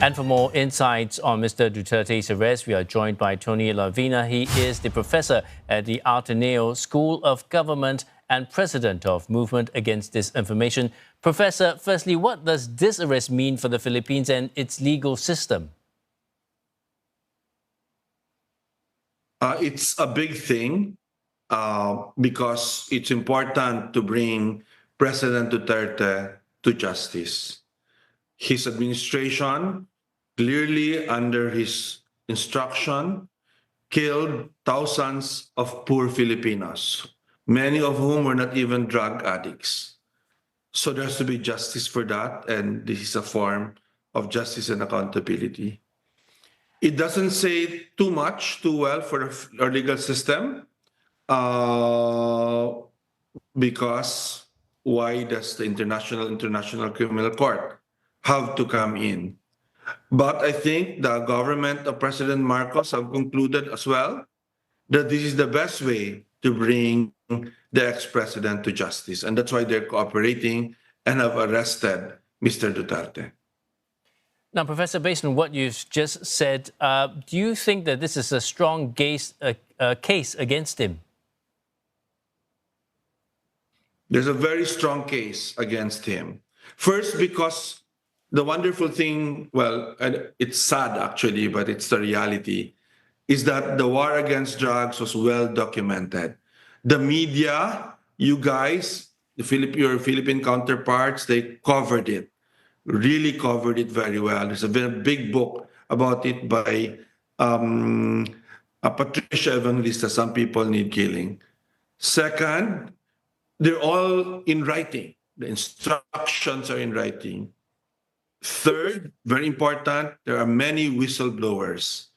And for more insights on Mr. Duterte's arrest, we are joined by Tony Vina. He is the professor at the Ateneo School of Government and president of Movement Against Disinformation. Professor, firstly, what does this arrest mean for the Philippines and its legal system? It's a big thing because it's important to bring President Duterte to justice. His administration, clearly under his instruction, killed thousands of poor Filipinos, many of whom were not even drug addicts. So there has to be justice for that, and this is a form of justice and accountability. It doesn't say too well for our legal system, because why does the International Criminal Court have to come in? But I think the government of President Marcos have concluded as well that this is the best way to bring the ex-president to justice. And that's why they're cooperating and have arrested Mr. Duterte. Now, Professor, based on what you've just said, do you think that this is a strong case against him? There's a very strong case against him. First, because the wonderful thing, well, and it's sad actually, but it's the reality, is that the war against drugs was well documented. The media, you guys, your Philippine counterparts, they covered it, really covered it very well. There's a very big book about it by Patricia Evangelista, Some People Need Killing. Second, they're all in writing. The instructions are in writing. Third, very important, there are many whistleblowers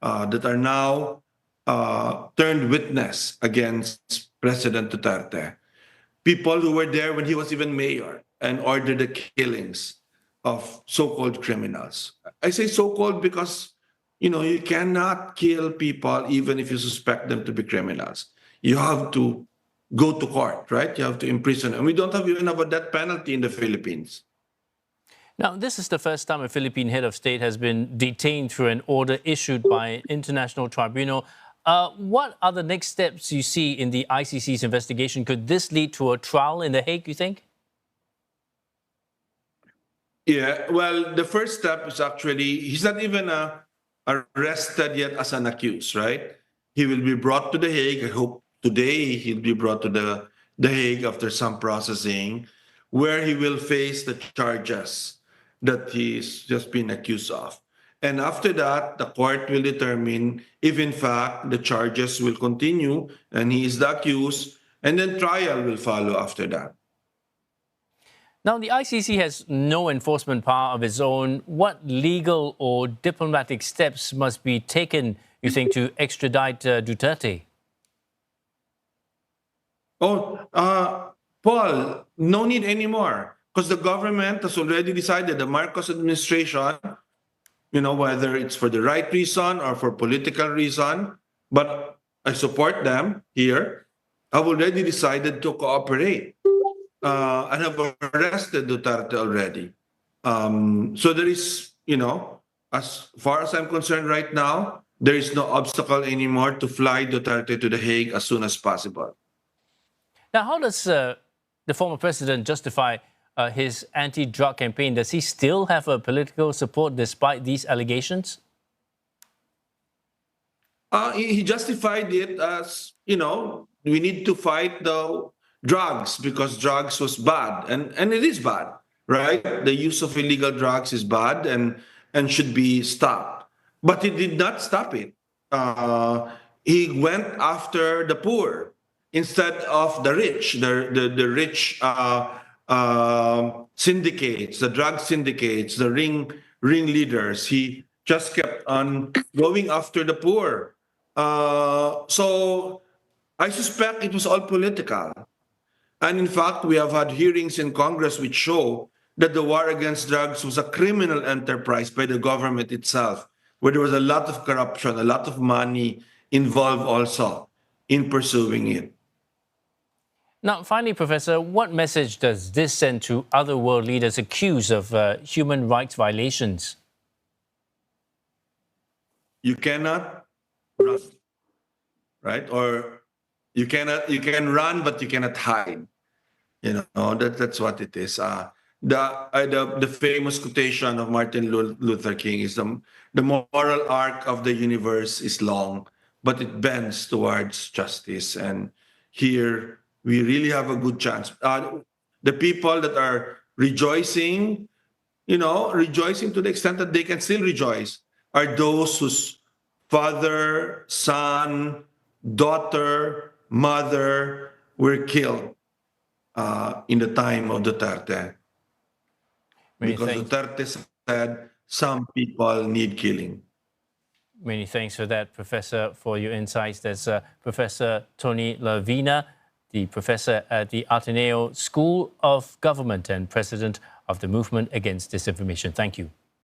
that are now turned witness against President Duterte. People who were there when he was even mayor and ordered the killings of so-called criminals. I say so-called because, you cannot kill people even if you suspect them to be criminals. You have to go to court, right? You have to imprison them. And we don't even have a death penalty in the Philippines. Now, this is the first time a Philippine head of state has been detained through an order issued by an international tribunal. What are the next steps you see in the ICC's investigation? Could this lead to a trial in The Hague, you think? Yeah, well, the first step is actually, he's not even arrested yet as an accused, right? He will be brought to The Hague. I hope today he'll be brought to the Hague after some processing, where he will face the charges that he's just been accused of. And after that, the court will determine if, in fact, the charges will continue and he is the accused, and then trial will follow after that. Now, the ICC has no enforcement power of its own. What legal or diplomatic steps must be taken, you think, to extradite Duterte? Paul, no need anymore, because the government has already decided, the Marcos administration, whether it's for the right reason or for political reason, but I support them here, have already decided to cooperate and have arrested Duterte already. So there is, as far as I'm concerned right now, there is no obstacle anymore to fly Duterte to The Hague as soon as possible. Now, how does the former president justify his anti-drug campaign? Does he still have a political support despite these allegations? He justified it as, we need to fight the drugs because drugs was bad. And it is bad, right? The use of illegal drugs is bad and should be stopped. But he did not stop it. He went after the poor instead of the rich, the rich syndicates, the drug syndicates, the ring leaders. He just kept on going after the poor. So I suspect it was all political. And in fact, we have had hearings in Congress which show that the war against drugs was a criminal enterprise by the government itself, where there was a lot of corruption, a lot of money involved also in pursuing it. Now, finally, Professor, what message does this send to other world leaders accused of human rights violations? you cannot run, right? Or you can run, but you cannot hide. That's what it is. The famous quotation of Martin Luther King is the moral arc of the universe is long, but it bends towards justice. And here we really have a good chance. The people that are rejoicing, rejoicing to the extent that they can still rejoice, are those whose father, son, daughter, mother were killed in the time of Duterte. Many Because thanks. Duterte said some people need killing. Many thanks for that, Professor, for your insights. That's Professor Tony Vina, the professor at the Ateneo School of Government and president of the Movement Against Disinformation. Thank you.